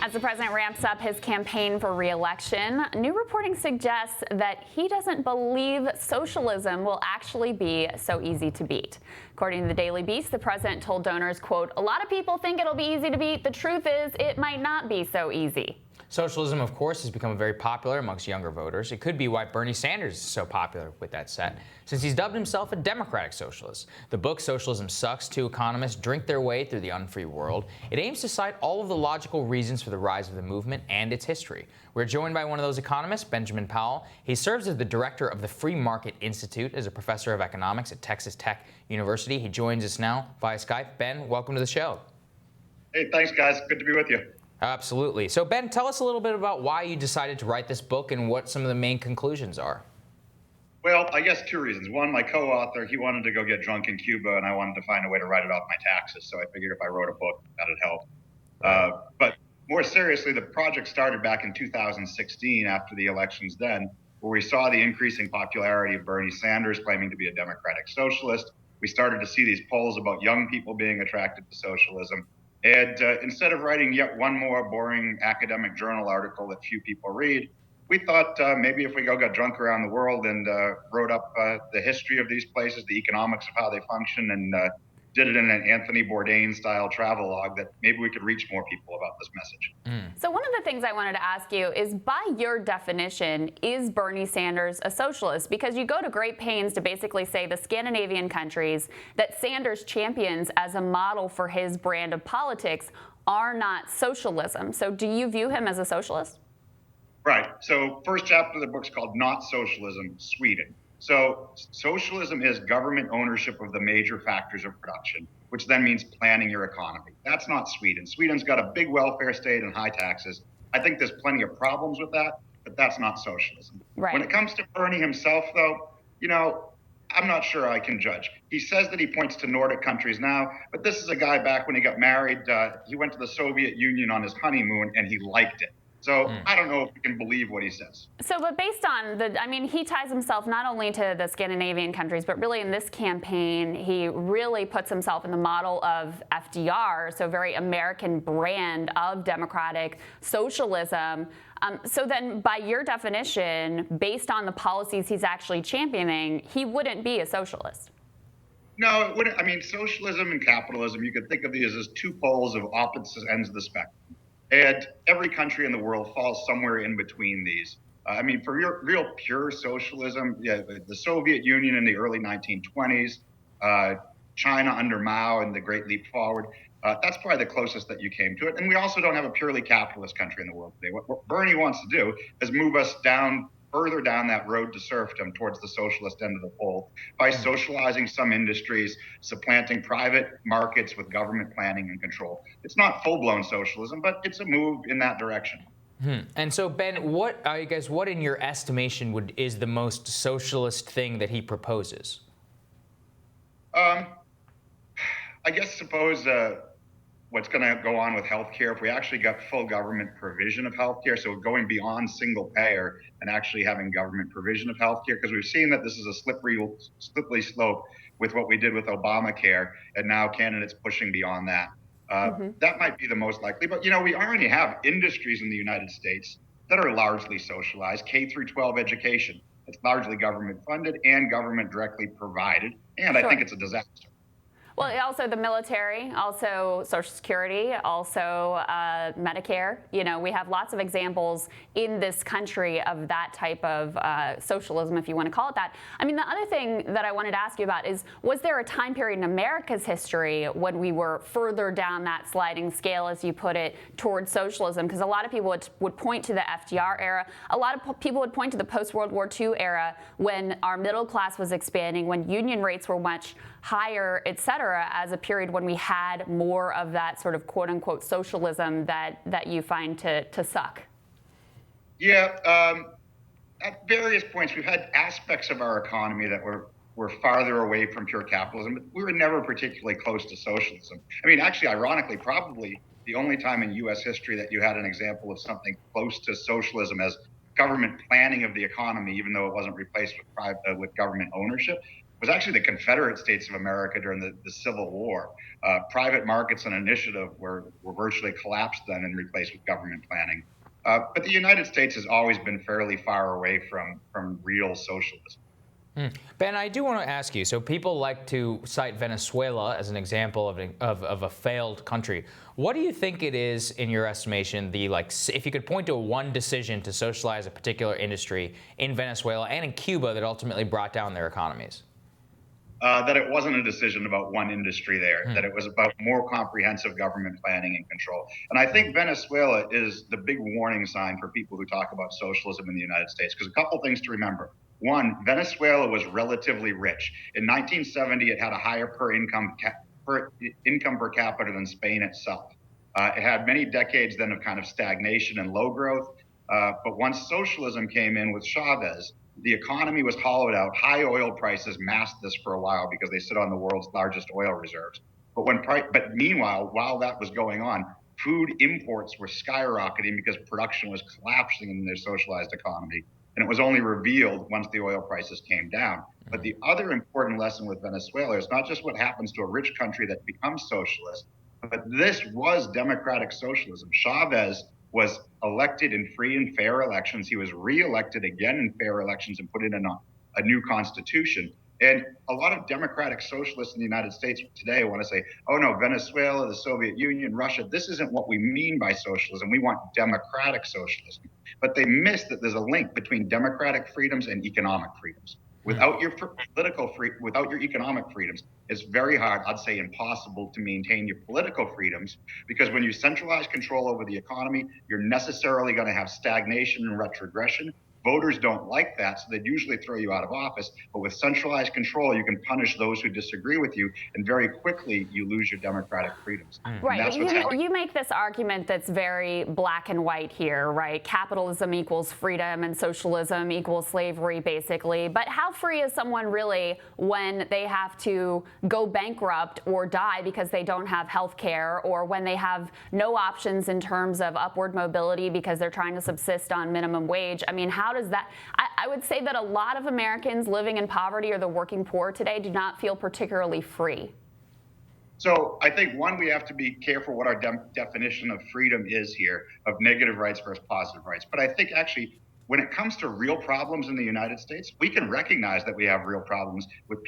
As the president ramps up his campaign for re-election, new reporting suggests that he doesn't believe socialism will actually be so easy to beat. According to the Daily Beast, the president told donors, quote, "A lot of people think it'll be easy to beat. The truth is it might not be so easy." Socialism, of course, has become very popular amongst younger voters. It could be why Bernie Sanders is so popular with that set, since he's dubbed himself a democratic socialist. The book Socialism Sucks, two economists drink their way through the unfree world. It aims to cite all of the logical reasons for the rise of the movement and its history. We're joined by one of those economists, Benjamin Powell. He serves as the director of the Free Market Institute as a professor of economics at Texas Tech University. He joins us now via Skype. Ben, welcome to the show. Hey, thanks, guys. Good to be with you. Absolutely. So, Ben, tell us a little bit about why you decided to write this book and what some of the main conclusions are. Well, I guess two reasons. One, my co-author, he wanted to go get drunk in Cuba, and I wanted to find a way to write it off my taxes. So I figured if I wrote a book, that'd help. But more seriously, the project started back in 2016 after the elections then, where we saw the increasing popularity of Bernie Sanders claiming to be a democratic socialist. We started to see these polls about young people being attracted to socialism. And instead of writing yet one more boring academic journal article that few people read, we thought maybe if we got drunk around the world and wrote up the history of these places, the economics of how they function, and did it in an Anthony Bourdain-style travelogue, that maybe we could reach more people about this message. So one of the things I wanted to ask you is, by your definition, is Bernie Sanders a socialist? Because you go to great pains to basically say the Scandinavian countries that Sanders champions as a model for his brand of politics are not socialism. So do you view him as a socialist? Right. So first chapter of the book's called Not Socialism, Sweden. So socialism is government ownership of the major factors of production, which then means planning your economy. That's not Sweden. Sweden's got a big welfare state and high taxes. I think there's plenty of problems with that, but that's not socialism. Right. When it comes to Bernie himself, though, I'm not sure I can judge. He says that he points to Nordic countries now, but this is a guy back when he got married. He went to the Soviet Union on his honeymoon and he liked it. So I don't know if we can believe what he says. So, but based on he ties himself not only to the Scandinavian countries, but really in this campaign, he really puts himself in the model of FDR, so very American brand of democratic socialism. So then, by your definition, based on the policies he's actually championing, he wouldn't be a socialist. No, it wouldn't. I mean, socialism and capitalism, you could think of these as two poles of opposite ends of the spectrum. And every country in the world falls somewhere in between these. For real pure socialism, the Soviet Union in the early 1920s, China under Mao and the Great Leap Forward, that's probably the closest that you came to it. And we also don't have a purely capitalist country in the world today. What Bernie wants to do is move us further down that road to serfdom towards the socialist end of the pole by socializing some industries, supplanting private markets with government planning and control. It's not full-blown socialism, but it's a move in that direction. And so, Ben, what in your estimation is the most socialist thing that he proposes? I suppose what's going to go on with healthcare, if we actually got full government provision of healthcare, so going beyond single payer and actually having government provision of healthcare, because we've seen that this is a slippery slope with what we did with Obamacare, and now candidates pushing beyond that. That might be the most likely. But, we already have industries in the United States that are largely socialized. K through 12 education, it's largely government funded and government directly provided. And I think it's a disaster. Well, also the military, also Social Security, also Medicare. We have lots of examples in this country of that type of socialism, if you want to call it that. The other thing that I wanted to ask you about is, was there a time period in America's history when we were further down that sliding scale, as you put it, towards socialism? Because a lot of people would point to the FDR era. A lot of people would point to the post-World War II era, when our middle class was expanding, when union rates were much higher, et cetera, as a period when we had more of that sort of quote-unquote socialism that you find to suck. Yeah, at various points, we've had aspects of our economy that were farther away from pure capitalism, but we were never particularly close to socialism. Actually, ironically, probably the only time in U.S. history that you had an example of something close to socialism as government planning of the economy, even though it wasn't replaced with government ownership, was actually the Confederate States of America during the Civil War. Private markets and initiative were virtually collapsed then and replaced with government planning. But the United States has always been fairly far away from real socialism. Ben, I do want to ask you, so people like to cite Venezuela as an example of a failed country. What do you think it is, in your estimation, if you could point to one decision to socialize a particular industry in Venezuela and in Cuba that ultimately brought down their economies? That it wasn't a decision about one industry there, that it was about more comprehensive government planning and control. And I think Venezuela is the big warning sign for people who talk about socialism in the United States, because a couple things to remember. One, Venezuela was relatively rich. In 1970, it had a higher income per capita than Spain itself. It had many decades then of kind of stagnation and low growth. But once socialism came in with Chavez, the economy was hollowed out. High oil prices masked this for a while because they sit on the world's largest oil reserves. But meanwhile, while that was going on, food imports were skyrocketing because production was collapsing in their socialized economy. And it was only revealed once the oil prices came down. But the other important lesson with Venezuela is not just what happens to a rich country that becomes socialist, but this was democratic socialism. Chavez was elected in free and fair elections. He was reelected again in fair elections and put in a new constitution. And a lot of democratic socialists in the United States today want to say, oh no, Venezuela, the Soviet Union, Russia, this isn't what we mean by socialism. We want democratic socialism. But they miss that there's a link between democratic freedoms and economic freedoms. Without your without your economic freedoms, it's very hard, I'd say impossible, to maintain your political freedoms, because when you centralize control over the economy, you're necessarily going to have stagnation and retrogression. Voters don't like that, so they'd usually throw you out of office. But with centralized control, you can punish those who disagree with you, and very quickly you lose your democratic freedoms. Right, but you make this argument that's very black and white here, right? Capitalism equals freedom and socialism equals slavery, basically. But how free is someone really when they have to go bankrupt or die because they don't have health care, or when they have no options in terms of upward mobility because they're trying to subsist on minimum wage? I mean, how does that, I would say that a lot of Americans living in poverty or the working poor today do not feel particularly free. So I think, one, we have to be careful what our definition of freedom is here, of negative rights versus positive rights. But I think actually, when it comes to real problems in the United States, we can recognize that we have real problems with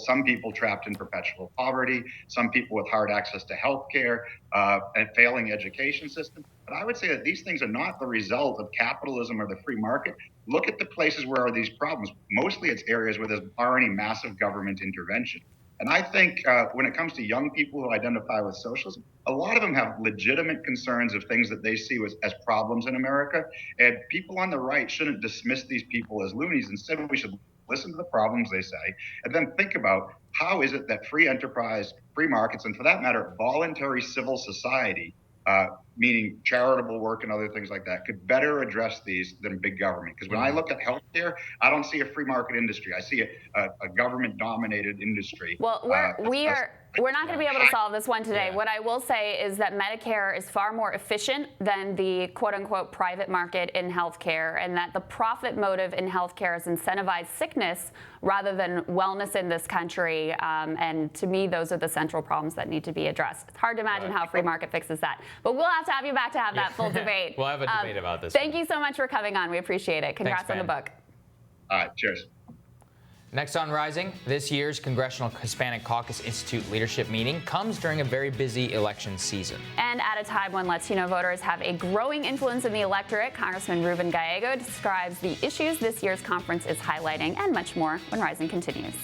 some people trapped in perpetual poverty, some people with hard access to health care, and failing education system. But I would say that these things are not the result of capitalism or the free market. Look at the places where are these problems. Mostly it's areas where there's already massive government intervention. And I think when it comes to young people who identify with socialism, a lot of them have legitimate concerns of things that they see as problems in America. And people on the right shouldn't dismiss these people as loonies. Instead, we should listen to the problems they say, and then think about how is it that free enterprise, free markets, and for that matter, voluntary civil society, meaning charitable work and other things like that, could better address these than big government. Because when I look at healthcare, I don't see a free market industry. I see a government-dominated industry. Well, we're not going to be able to solve this one today. What I will say is that Medicare is far more efficient than the quote-unquote private market in healthcare, and that the profit motive in healthcare has incentivized sickness rather than wellness in this country. And to me, those are the central problems that need to be addressed. It's hard to imagine how a free market fixes that. But we'll have to have you back to have that full debate. We'll have a debate about this. Thank you so much for coming on. We appreciate it. Congrats on the book. All right, cheers. Next on Rising, this year's Congressional Hispanic Caucus Institute leadership meeting comes during a very busy election season. And at a time when Latino voters have a growing influence in the electorate, Congressman Ruben Gallego describes the issues this year's conference is highlighting and much more when Rising continues.